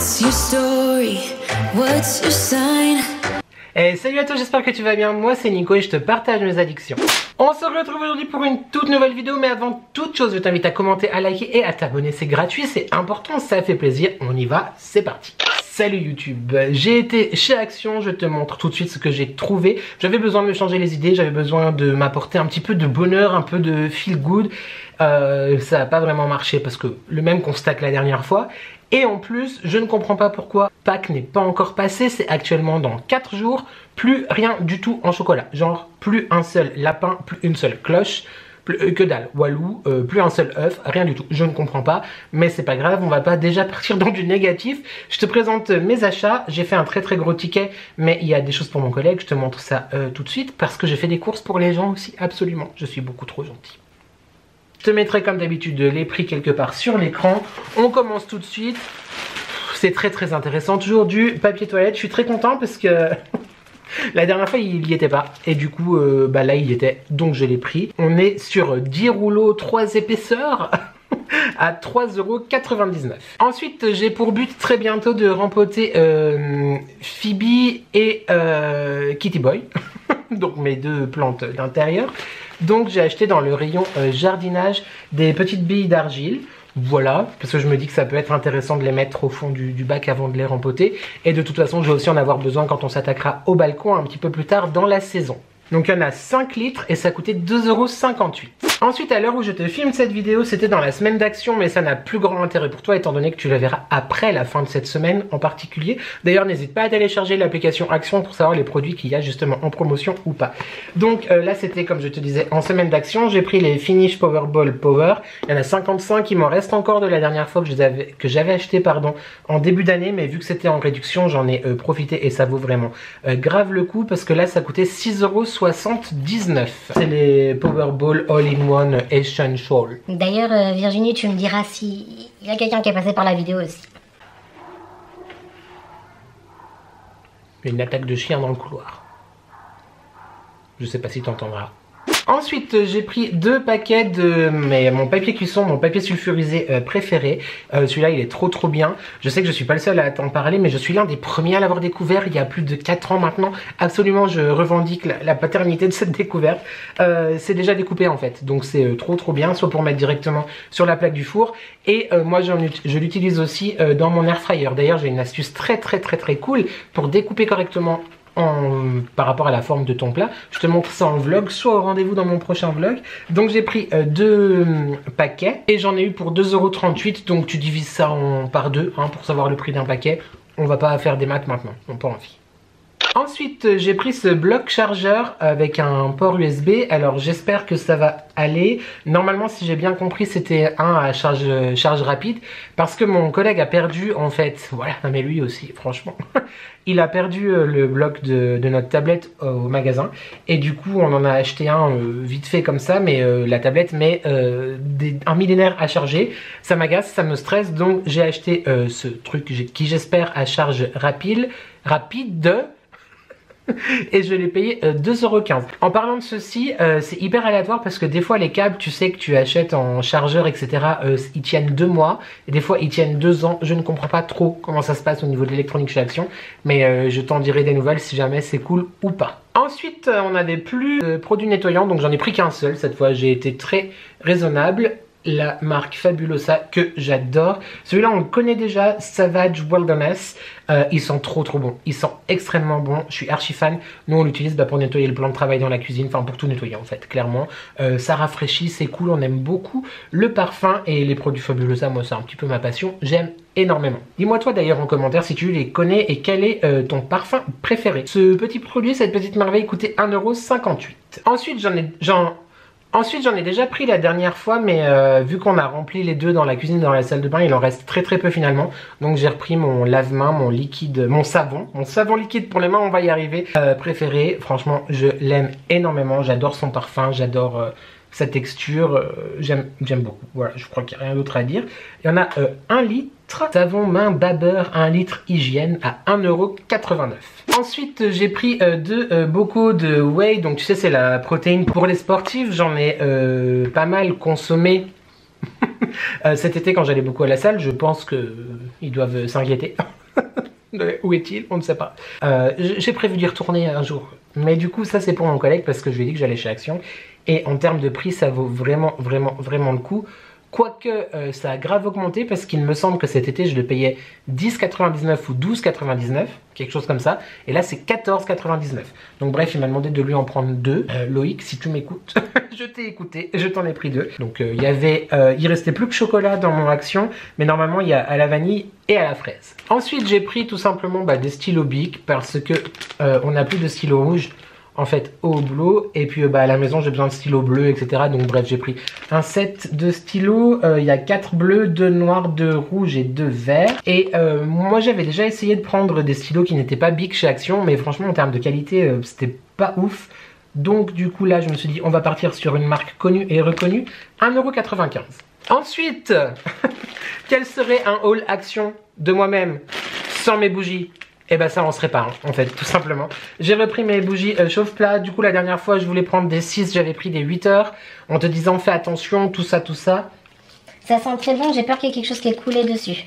What's your story? What's your sign? Et salut à toi, j'espère que tu vas bien. Moi c'est Nico et je te partage mes addictions. On se retrouve aujourd'hui pour une toute nouvelle vidéo, mais avant toute chose je t'invite à commenter, à liker et à t'abonner. C'est gratuit, c'est important, ça fait plaisir. On y va, c'est parti. Salut YouTube, j'ai été chez Action, je te montre tout de suite ce que j'ai trouvé. J'avais besoin de me changer les idées, j'avais besoin de m'apporter un petit peu de bonheur, un peu de feel good. Ça n'a pas vraiment marché parce que le même constat que la dernière fois. Et en plus, je ne comprends pas pourquoi Pâques n'est pas encore passé, c'est actuellement dans 4 jours, plus rien du tout en chocolat. Genre, plus un seul lapin, plus une seule cloche, plus, que dalle, walou, plus un seul œuf, rien du tout. Je ne comprends pas, mais c'est pas grave, on va pas déjà partir dans du négatif. Je te présente mes achats, j'ai fait un très gros ticket, mais il y a des choses pour mon collègue, je te montre ça tout de suite, parce que j'ai fait des courses pour les gens aussi, absolument, je suis beaucoup trop gentil. Je te mettrai comme d'habitude les prix quelque part sur l'écran. On commence tout de suite. C'est très intéressant. Toujours du papier toilette. Je suis très content parce que la dernière fois il n'y était pas. Et du coup là il y était. Donc je l'ai pris. On est sur 10 rouleaux 3 épaisseurs à 3,99 €. Ensuite j'ai pour but très bientôt de rempoter Phoebe et Kitty Boy. Donc mes deux plantes d'intérieur. Donc j'ai acheté dans le rayon jardinage des petites billes d'argile. Voilà, parce que je me dis que ça peut être intéressant de les mettre au fond du bac avant de les rempoter. Et de toute façon je vais aussi en avoir besoin quand on s'attaquera au balcon un petit peu plus tard dans la saison. Donc il y en a 5 litres et ça coûtait 2,58 €. Ensuite, à l'heure où je te filme cette vidéo, c'était dans la semaine d'Action, mais ça n'a plus grand intérêt pour toi étant donné que tu la verras après la fin de cette semaine en particulier. D'ailleurs, n'hésite pas à télécharger l'application Action pour savoir les produits qu'il y a justement en promotion ou pas. Donc là, c'était comme je te disais en semaine d'Action, j'ai pris les Finish Powerball Power. Il y en a 55, il m'en reste encore de la dernière fois que j'avais acheté en début d'année, mais vu que c'était en réduction, j'en ai profité et ça vaut vraiment grave le coup parce que là, ça coûtait 6,79 €. C'est les Powerball All-in-One Essential. D'ailleurs, Virginie, tu me diras si il y a quelqu'un qui est passé par la vidéo aussi. Une attaque de chien dans le couloir. Je sais pas si tu entendras. Ensuite, j'ai pris 2 paquets de mon papier cuisson, mon papier sulfurisé préféré. Celui-là, il est trop bien. Je sais que je suis pas le seul à t'en parler, mais je suis l'un des premiers à l'avoir découvert il y a plus de 4 ans maintenant. Absolument, je revendique la paternité de cette découverte. C'est déjà découpé en fait, donc c'est trop bien, soit pour mettre directement sur la plaque du four. Et moi, je l'utilise aussi dans mon air fryer. D'ailleurs, j'ai une astuce très cool pour découper correctement par rapport à la forme de ton plat. Je te montre ça en vlog, soit au rendez-vous dans mon prochain vlog. Donc j'ai pris 2 paquets et j'en ai eu pour 2,38 €. Donc tu divises ça par 2 pour savoir le prix d'un paquet. On va pas faire des maths maintenant, on n'a pas envie. Ensuite, j'ai pris ce bloc chargeur avec un port USB. Alors, j'espère que ça va aller. Normalement, si j'ai bien compris, c'était un à charge rapide. Parce que mon collègue a perdu, en fait... Voilà, mais lui aussi, franchement. Il a perdu le bloc de notre tablette au magasin. Et du coup, on en a acheté un vite fait comme ça. Mais la tablette met un millénaire à charger. Ça m'agace, ça me stresse. Donc, j'ai acheté ce truc qui, j'espère, à charge rapide. Et je l'ai payé 2,15 €. En parlant de ceci, c'est hyper aléatoire parce que des fois les câbles, tu sais que tu achètes en chargeur, etc. Ils tiennent 2 mois et des fois ils tiennent 2 ans. Je ne comprends pas trop comment ça se passe au niveau de l'électronique chez Action, mais je t'en dirai des nouvelles si jamais c'est cool ou pas. Ensuite, on n'avait plus de produits nettoyants, donc j'en ai pris qu'un seul cette fois. J'ai été très raisonnable. La marque Fabulosa que j'adore. Celui-là on le connaît déjà, Savage Wilderness. Ils sont trop bons, ils sont extrêmement bons, je suis archi fan. Nous on l'utilise pour nettoyer le plan de travail dans la cuisine, enfin pour tout nettoyer en fait, clairement. Ça rafraîchit, c'est cool, on aime beaucoup le parfum et les produits Fabulosa, moi c'est un petit peu ma passion, j'aime énormément. Dis-moi toi d'ailleurs en commentaire si tu les connais et quel est ton parfum préféré. Ce petit produit, cette petite merveille coûtait 1,58 €. Ensuite, j'en ai déjà pris la dernière fois, mais vu qu'on a rempli les deux dans la cuisine, dans la salle de bain, il en reste très peu finalement. Donc j'ai repris mon lave-main, mon savon liquide pour les mains, on va y arriver, préféré. Franchement, je l'aime énormément, j'adore son parfum, j'adore sa texture, j'aime beaucoup. Voilà, je crois qu'il n'y a rien d'autre à dire. Il y en a 1 litre. Savon main Babber 1 litre hygiène à 1,89 €. Ensuite j'ai pris 2 bocaux de whey, donc tu sais c'est la protéine pour les sportifs. J'en ai pas mal consommé cet été quand j'allais beaucoup à la salle. Je pense qu'ils doivent s'inquiéter Où est-il? On ne sait pas. J'ai prévu d'y retourner un jour. Mais du coup, ça c'est pour mon collègue parce que je lui ai dit que j'allais chez Action. Et en termes de prix, ça vaut vraiment le coup. Quoique ça a grave augmenté parce qu'il me semble que cet été je le payais 10,99 ou 12,99, quelque chose comme ça. Et là c'est 14,99. Donc bref, il m'a demandé de lui en prendre deux. Loïc, si tu m'écoutes, je t'ai écouté, je t'en ai pris deux. Donc il restait plus que chocolat dans mon Action, mais normalement il y a à la vanille et à la fraise. Ensuite j'ai pris tout simplement des stylos Bic parce que on n'a plus de stylos rouges. En fait au boulot et puis à la maison j'ai besoin de stylos bleus, etc. Donc bref, j'ai pris un set de stylos. Il y a 4 bleus, 2 noirs, 2 rouges et 2 verts. Et moi j'avais déjà essayé de prendre des stylos qui n'étaient pas Bic chez Action, mais franchement en termes de qualité c'était pas ouf. Donc du coup là je me suis dit on va partir sur une marque connue et reconnue, 1,95 €. Ensuite quel serait un haul Action de moi-même sans mes bougies? Et ça on serait pas en fait, tout simplement. J'ai repris mes bougies chauffe-plat. Du coup la dernière fois je voulais prendre des 6, j'avais pris des 8 heures en te disant fais attention, tout ça. Ça sent très bon, j'ai peur qu'il y ait quelque chose qui est coulé dessus.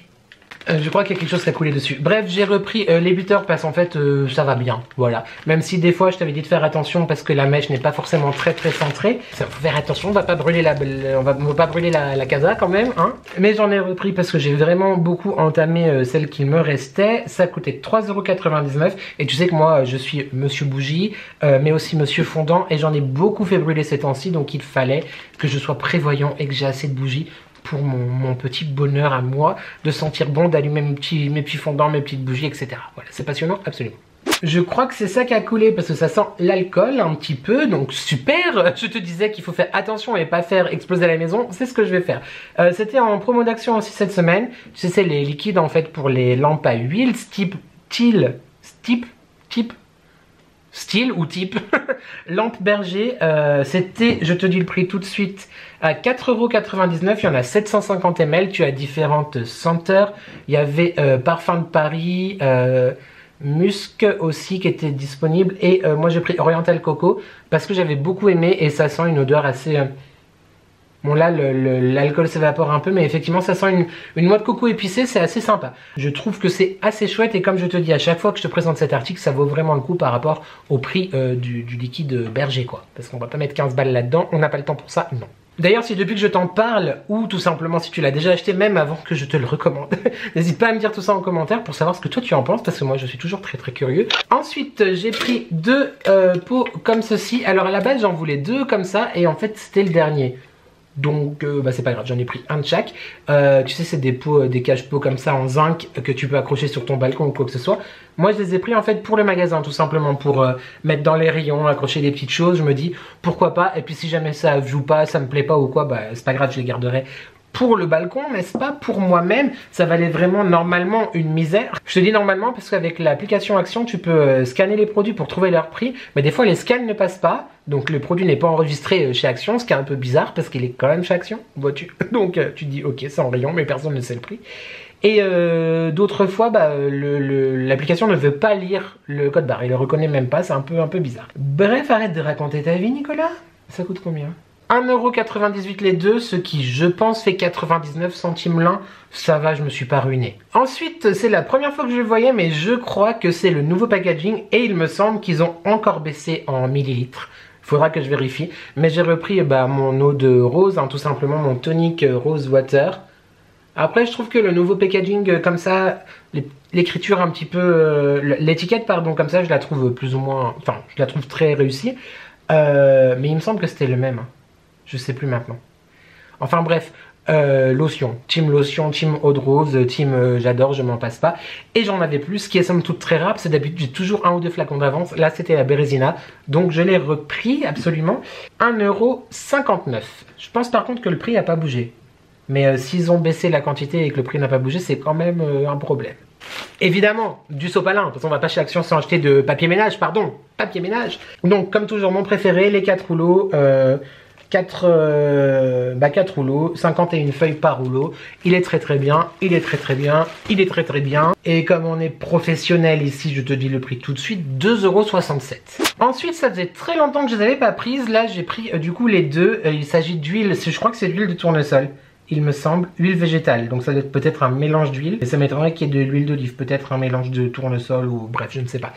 Je crois qu'il y a quelque chose qui a coulé dessus. Bref, j'ai repris les 8 heures parce qu'en fait ça va bien, voilà. Même si des fois je t'avais dit de faire attention parce que la mèche n'est pas forcément très centrée. Ça faut faire attention, on va pas brûler la casa quand même, hein. Mais j'en ai repris parce que j'ai vraiment beaucoup entamé celle qu'il me restait. Ça coûtait 3,99 € et tu sais que moi je suis monsieur bougie, mais aussi monsieur fondant et j'en ai beaucoup fait brûler ces temps-ci, donc il fallait que je sois prévoyant et que j'ai assez de bougies pour mon petit bonheur à moi, de sentir bon, d'allumer mes petits fondants, mes petites bougies, etc. Voilà, c'est passionnant, absolument. Je crois que c'est ça qui a coulé parce que ça sent l'alcool un petit peu, donc super. Je te disais qu'il faut faire attention et pas faire exploser la maison, c'est ce que je vais faire. C'était en promo d'Action aussi cette semaine. Tu sais, c'est les liquides en fait pour les lampes à huile, style ou type lampe berger. C'était, je te dis le prix tout de suite, à 4,99 €. Il y en a 750 ml. Tu as différentes senteurs. Il y avait parfum de Paris, musc aussi qui était disponible. Et moi j'ai pris Oriental Coco parce que j'avais beaucoup aimé et ça sent une odeur assez... Bon là l'alcool s'évapore un peu, mais effectivement ça sent une noix de coco épicée, c'est assez sympa. Je trouve que c'est assez chouette et comme je te dis à chaque fois que je te présente cet article, ça vaut vraiment le coup par rapport au prix du liquide berger quoi. Parce qu'on va pas mettre 15 balles là-dedans, on n'a pas le temps pour ça, non. D'ailleurs si depuis que je t'en parle, ou tout simplement si tu l'as déjà acheté même avant que je te le recommande, n'hésite pas à me dire tout ça en commentaire pour savoir ce que toi tu en penses, parce que moi je suis toujours très curieux. Ensuite j'ai pris 2 pots comme ceci. Alors à la base j'en voulais 2 comme ça et en fait c'était le dernier. Donc c'est pas grave, j'en ai pris un de chaque. Tu sais, c'est des pots, des cache-pots comme ça en zinc que tu peux accrocher sur ton balcon ou quoi que ce soit. Moi je les ai pris en fait pour le magasin, tout simplement pour mettre dans les rayons, accrocher des petites choses. Je me dis pourquoi pas, et puis si jamais ça joue pas, ça me plaît pas ou quoi, c'est pas grave, je les garderai pour le balcon, n'est-ce pas? Pour moi-même, ça valait vraiment normalement une misère. Je te dis normalement parce qu'avec l'application Action, tu peux scanner les produits pour trouver leur prix, mais des fois les scans ne passent pas, donc le produit n'est pas enregistré chez Action, ce qui est un peu bizarre parce qu'il est quand même chez Action, vois-tu? Donc tu te dis ok, c'est en rayon, mais personne ne sait le prix. Et d'autres fois, l'application ne veut pas lire le code barre, il le reconnaît même pas, c'est un peu bizarre. Bref, arrête de raconter ta vie, Nicolas. Ça coûte combien? 1,98 € les deux, ce qui je pense fait 99 centimes l'un. Ça va, je me suis pas ruiné. Ensuite, c'est la première fois que je le voyais, mais je crois que c'est le nouveau packaging et il me semble qu'ils ont encore baissé en millilitres. Faudra que je vérifie. Mais j'ai repris mon eau de rose, hein, tout simplement mon tonic rose water. Après, je trouve que le nouveau packaging comme ça, l'écriture un petit peu, l'étiquette pardon, comme ça, je la trouve plus ou moins, enfin, je la trouve très réussie. Mais il me semble que c'était le même. Hein. Je sais plus maintenant. Enfin bref, lotion, team eau de rose, team j'adore, je m'en passe pas. Et j'en avais plus, ce qui est somme toute très rare, parce que d'habitude j'ai toujours 1 ou 2 flacons d'avance. Là c'était la Bérésina, donc je l'ai repris absolument. 1,59 €. Je pense par contre que le prix n'a pas bougé. Mais s'ils ont baissé la quantité et que le prix n'a pas bougé, c'est quand même un problème. Évidemment, du sopalin, parce qu'on va pas chez Action sans acheter de papier ménage, pardon, papier ménage. Donc comme toujours mon préféré, les 4 rouleaux, 4 rouleaux, 51 feuilles par rouleau. Il est très bien, il est très bien, il est très bien. Et comme on est professionnel ici, je te dis le prix tout de suite, 2,67 €. Ensuite, ça faisait très longtemps que je les avais pas prises. Là, j'ai pris du coup les deux. Il s'agit d'huile, je crois que c'est de l'huile de tournesol. il me semble, huile végétale. Donc ça doit être peut-être un mélange d'huile. Et ça m'étonnerait qu'il y ait de l'huile d'olive. Peut-être un mélange de tournesol ou bref, je ne sais pas.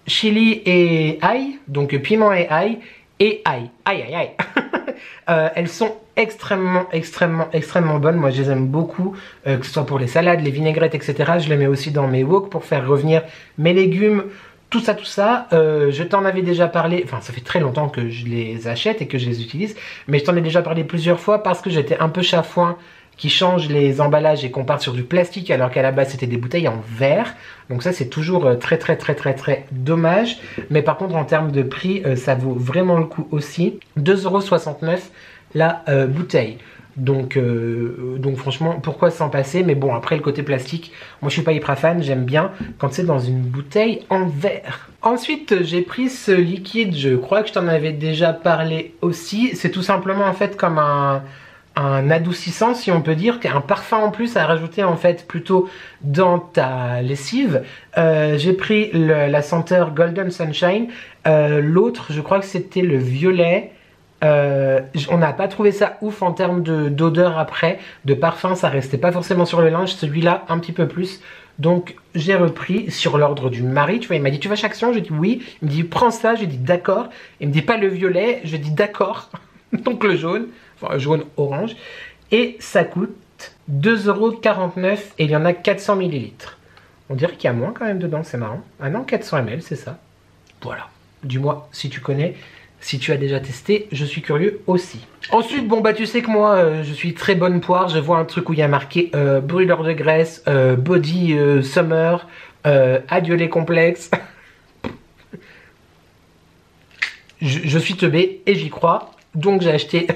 Chili et ail. Donc piment et ail. Et ail. Aïe, aïe, aïe. Elles sont extrêmement bonnes. Moi, je les aime beaucoup. Que ce soit pour les salades, les vinaigrettes, etc. Je les mets aussi dans mes wok pour faire revenir mes légumes. Tout ça, je t'en avais déjà parlé, enfin ça fait très longtemps que je les achète et que je les utilise, mais je t'en ai déjà parlé plusieurs fois parce que j'étais un peu chafouin qui change les emballages et qu'on part sur du plastique alors qu'à la base c'était des bouteilles en verre. Donc ça c'est toujours très dommage, mais par contre en termes de prix, ça vaut vraiment le coup aussi. 2,69 € la bouteille. Donc franchement, pourquoi s'en passer? Mais bon, après le côté plastique, moi je suis pas hyper fan, j'aime bien quand c'est dans une bouteille en verre. Ensuite, j'ai pris ce liquide, je crois que je t'en avais déjà parlé aussi. C'est tout simplement en fait comme un adoucissant, si on peut dire, un parfum en plus à rajouter en fait plutôt dans ta lessive. J'ai pris la senteur Golden Sunshine. L'autre, je crois que c'était le violet. On n'a pas trouvé ça ouf en termes d'odeur après, de parfum, ça restait pas forcément sur le linge, celui-là un petit peu plus. Donc j'ai repris sur l'ordre du mari, tu vois, il m'a dit tu vas chez Action, j'ai dit oui, il me dit prends ça, j'ai dit d'accord, il me dit pas le violet, je dis d'accord, donc le jaune, enfin jaune orange, et ça coûte 2,49 € et il y en a 400 ml. On dirait qu'il y a moins quand même dedans, c'est marrant. Ah non, 400 ml, c'est ça. Voilà, dis-moi si tu connais. Si tu as déjà testé, je suis curieux aussi. Ensuite, bon bah tu sais que moi, je suis très bonne poire. Je vois un truc où il y a marqué brûleur de graisse, body summer, adieu les complexes. je suis teubé et j'y crois. Donc j'ai acheté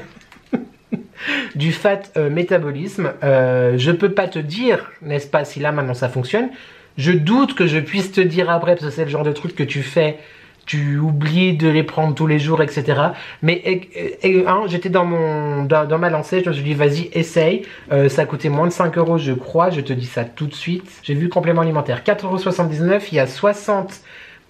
du fat métabolisme. Je peux pas te dire, n'est-ce pas, si là maintenant ça fonctionne. Je doute que je puisse te dire après, parce que c'est le genre de truc que tu fais. Tu oublies de les prendre tous les jours, etc. Mais j'étais dans ma lancée, je me suis dit vas-y essaye. Ça a coûté moins de 5 € je crois, je te dis ça tout de suite. J'ai vu le complément alimentaire, 4,79 €, il y a 60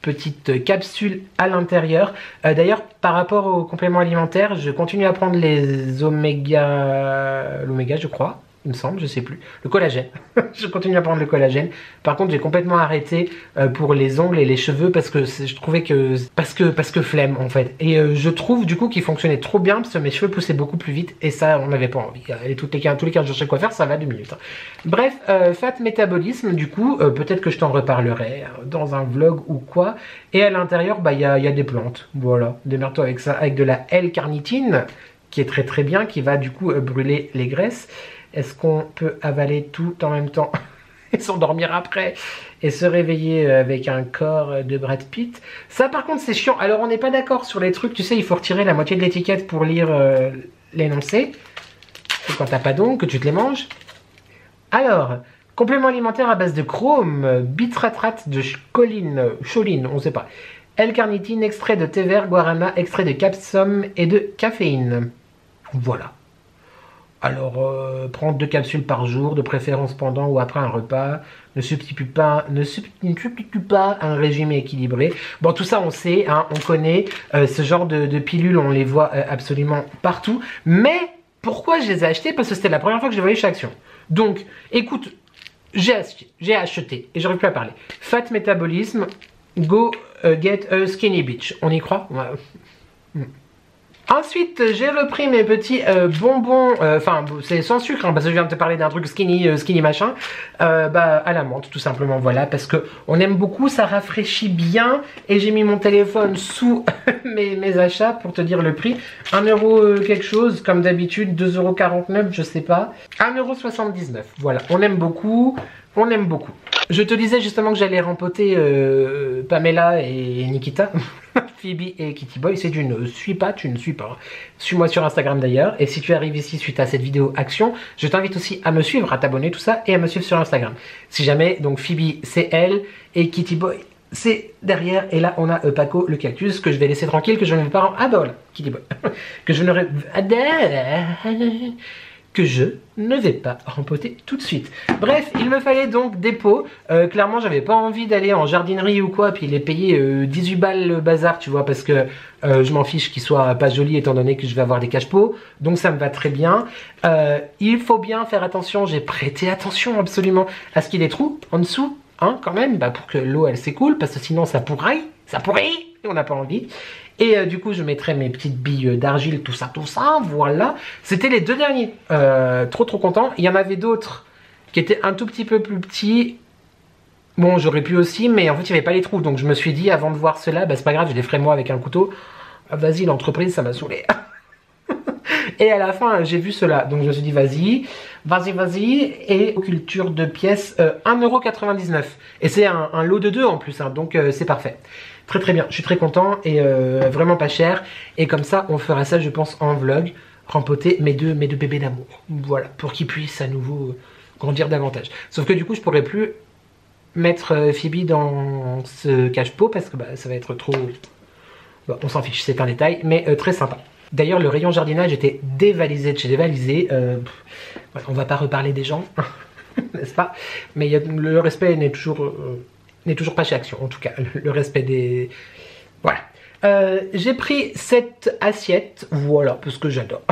petites capsules à l'intérieur. D'ailleurs par rapport au complément alimentaire, je continue à prendre les l'oméga je crois. Il me semble, je sais plus. Le collagène. Je continue à prendre le collagène. Par contre, j'ai complètement arrêté pour les ongles et les cheveux parce que je trouvais que... Parce que flemme, en fait. Et je trouve, du coup, qu'il fonctionnait trop bien parce que mes cheveux poussaient beaucoup plus vite et ça, on n'avait pas envie. Et tous les 15 jours, je sais quoi faire, ça va 2 minutes. Bref, fat métabolisme, du coup, peut-être que je t'en reparlerai dans un vlog ou quoi. Et à l'intérieur, bah, il y a des plantes. Voilà. Démerde-toi avec ça. Avec de la L-carnitine, qui est très bien, qui va, du coup, brûler les graisses. Est-ce qu'on peut avaler tout en même temps et s'endormir après et se réveiller avec un corps de Brad Pitt? Ça par contre c'est chiant. Alors on n'est pas d'accord sur les trucs, tu sais, il faut retirer la moitié de l'étiquette pour lire l'énoncé. C'est quand t'as pas d'ongles que tu te les manges. Alors, complément alimentaire à base de chrome, bitratrate de choline, on sait pas. L-carnitine, extrait de thé vert, guarana, extrait de capsum et de caféine. Voilà. Alors, prendre 2 capsules par jour, de préférence pendant ou après un repas. Ne substitue pas un régime équilibré. Bon, tout ça, on sait, hein, on connaît. Ce genre de pilules, on les voit absolument partout. Mais, pourquoi je les ai achetées? Parce que c'était la première fois que je les voyais chez Action. Donc, écoute, j'ai acheté, et j'aurais pu à parler. Fat métabolisme, go get a skinny bitch. On y croit? Ouais. Ensuite, j'ai repris mes petits bonbons, enfin c'est sans sucre, hein, parce que je viens de te parler d'un truc skinny machin, bah à la menthe tout simplement, voilà, parce que on aime beaucoup, ça rafraîchit bien, et j'ai mis mon téléphone sous mes achats pour te dire le prix, 1 € quelque chose, comme d'habitude, 2,49 €, je sais pas, 1,79 €, voilà, on aime beaucoup. Je te disais justement que j'allais rempoter Pamela et Nikita, Phoebe et Kitty Boy. Si tu ne suis pas, tu ne suis pas. Suis-moi sur Instagram d'ailleurs. Et si tu arrives ici suite à cette vidéo action, je t'invite aussi à me suivre, à t'abonner, tout ça, et à me suivre sur Instagram. Si jamais, donc Phoebe c'est elle, et Kitty Boy c'est derrière. Et là on a Paco le cactus, que je vais laisser tranquille, que je ne vais pas... Ah bah voilà, Kitty Boy. Que je ne... que je ne vais pas rempoter tout de suite. Bref, il me fallait donc des pots. Clairement, j'avais pas envie d'aller en jardinerie ou quoi, puis les payer 18 balles le bazar, tu vois, parce que je m'en fiche qu'ils soient pas jolis étant donné que je vais avoir des cache-pots. Donc ça me va très bien. Il faut bien faire attention, j'ai prêté attention absolument à ce qu'il y ait des trous en dessous, hein, quand même, bah, pour que l'eau elle s'écoule, parce que sinon ça pourrit, et on n'a pas envie. Et du coup, je mettrai mes petites billes d'argile, tout ça, voilà. C'était les deux derniers. Trop content. Il y en avait d'autres qui étaient un tout petit peu plus petits. Bon, j'aurais pu aussi, mais en fait, il n'y avait pas les trous. Donc, je me suis dit, avant de voir cela, bah, c'est pas grave, je les ferai moi avec un couteau. Ah, vas-y, l'entreprise, ça m'a saoulé. Et à la fin, j'ai vu cela. Donc, je me suis dit, vas-y. Et culture de pièces, 1,99 €. Et c'est un lot de 2 en plus, hein, donc c'est parfait. Très bien, je suis très content et vraiment pas cher. Et comme ça, on fera ça, je pense, en vlog. Rempoter mes deux bébés d'amour. Voilà, pour qu'ils puissent à nouveau grandir davantage. Sauf que du coup, je pourrais plus mettre Phoebe dans ce cache-pot parce que bah, ça va être trop... Bon, on s'en fiche, c'est un détail, mais très sympa. D'ailleurs, le rayon jardinage était dévalisé de chez dévalisé. On va pas reparler des gens, n'est-ce pas? Mais le respect n'est toujours pas chez Action, en tout cas. Le respect des... Voilà. J'ai pris cette assiette, voilà, parce que j'adore.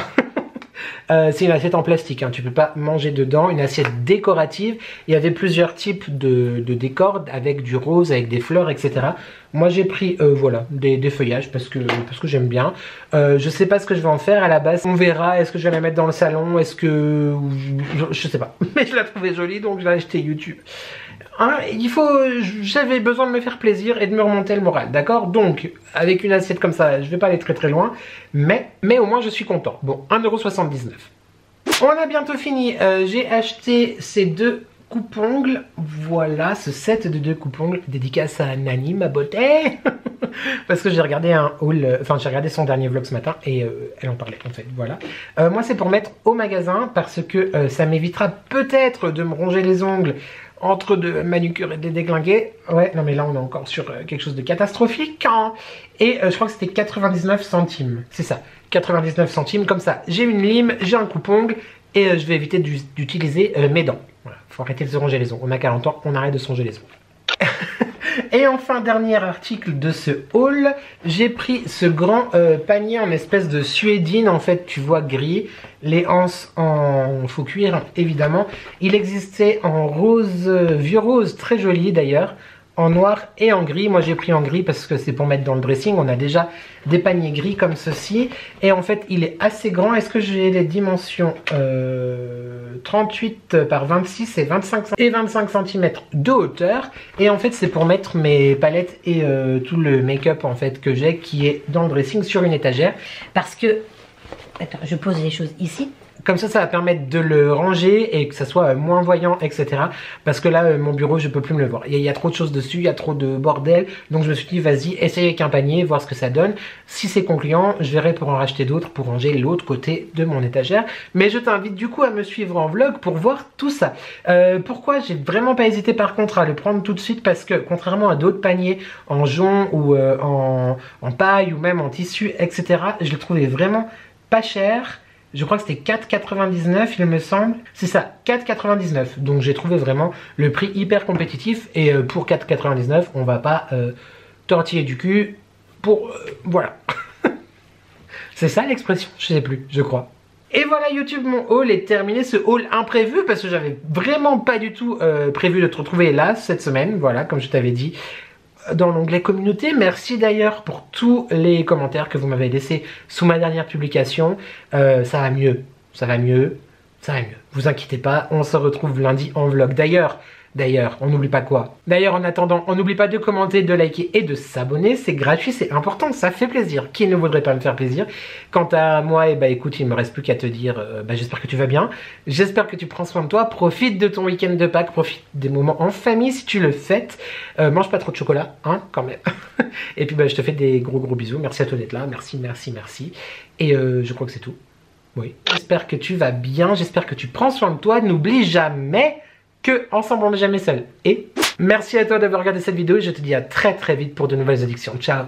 C'est une assiette en plastique, hein, tu peux pas manger dedans, une assiette décorative. Il y avait plusieurs types de décors avec du rose, avec des fleurs, etc. Moi j'ai pris voilà, des feuillages parce que j'aime bien. Je sais pas ce que je vais en faire à la base, on verra. Est-ce que je vais la mettre dans le salon, est-ce que... Je sais pas, mais je la trouvais jolie donc je l'ai acheté YouTube. Hein, j'avais besoin de me faire plaisir et de me remonter le moral, d'accord? Donc, avec une assiette comme ça, je vais pas aller très loin, mais au moins je suis content. Bon, 1,79 €. On a bientôt fini, j'ai acheté ces deux coupe-ongles, voilà, ce set de 2 coupe-ongles, dédicace à Nani, ma beauté. Parce que j'ai regardé un haul, enfin j'ai regardé son dernier vlog ce matin et elle en parlait en fait, voilà. Moi c'est pour mettre au magasin parce que ça m'évitera peut-être de me ronger les ongles entre de manucure et de déglinguer. Ouais, non mais là on est encore sur quelque chose de catastrophique, hein. Et je crois que c'était 99 centimes, c'est ça, 99 centimes, comme ça j'ai une lime, j'ai un coupe-ongle et je vais éviter d'utiliser mes dents. Voilà, faut arrêter de se ronger les ongles, on a 40 ans, on arrête de se ronger les ongles. Et enfin, dernier article de ce haul, j'ai pris ce grand panier en espèce de suédine, en fait, tu vois, gris, les anses en faux cuir, évidemment. Il existait en rose, vieux rose, très joli d'ailleurs, en noir et en gris. Moi j'ai pris en gris parce que c'est pour mettre dans le dressing. On a déjà des paniers gris comme ceci. Et en fait il est assez grand. Est-ce que j'ai les dimensions 38 par 26 et 25 cm de hauteur. Et en fait c'est pour mettre mes palettes et tout le make-up en fait que j'ai qui est dans le dressing sur une étagère. Parce que... Attends, je pose les choses ici. Comme ça va permettre de le ranger et que ça soit moins voyant, etc. Parce que là, mon bureau, je peux plus me le voir. Il y a trop de choses dessus, il y a trop de bordel. Donc je me suis dit, vas-y, essaye avec un panier, voir ce que ça donne. Si c'est concluant, je verrai pour en racheter d'autres, pour ranger l'autre côté de mon étagère. Mais je t'invite du coup à me suivre en vlog pour voir tout ça. Pourquoi j'ai vraiment pas hésité par contre à le prendre tout de suite? Parce que contrairement à d'autres paniers en jonc ou en paille ou même en tissu, etc., je le trouvais vraiment pas cher. Je crois que c'était 4,99 il me semble. C'est ça, 4,99. Donc j'ai trouvé vraiment le prix hyper compétitif. Et pour 4,99 on va pas tortiller du cul pour... voilà. C'est ça l'expression? Je sais plus, je crois. Et voilà YouTube, mon haul est terminé, ce haul imprévu parce que j'avais vraiment pas du tout prévu de te retrouver là cette semaine. Voilà, comme je t'avais dit. Dans l'onglet communauté, merci d'ailleurs pour tous les commentaires que vous m'avez laissés sous ma dernière publication. Ça va mieux, ça va mieux, ça va mieux. Vous inquiétez pas, on se retrouve lundi en vlog. D'ailleurs, on n'oublie pas quoi? D'ailleurs, en attendant, on n'oublie pas de commenter, de liker et de s'abonner. C'est gratuit, c'est important, ça fait plaisir. Qui ne voudrait pas me faire plaisir? Quant à moi, eh ben, écoute, il me reste plus qu'à te dire, j'espère que tu vas bien. J'espère que tu prends soin de toi. Profite de ton week-end de Pâques, profite des moments en famille si tu le fêtes. Mange pas trop de chocolat, hein, quand même. Et puis, je te fais des gros bisous. Merci à toi d'être là. Merci. Et je crois que c'est tout. Oui. J'espère que tu vas bien. J'espère que tu prends soin de toi. N'oublie jamais que ensemble on n'est jamais seul. Et merci à toi d'avoir regardé cette vidéo et je te dis à très vite pour de nouvelles addictions. Ciao.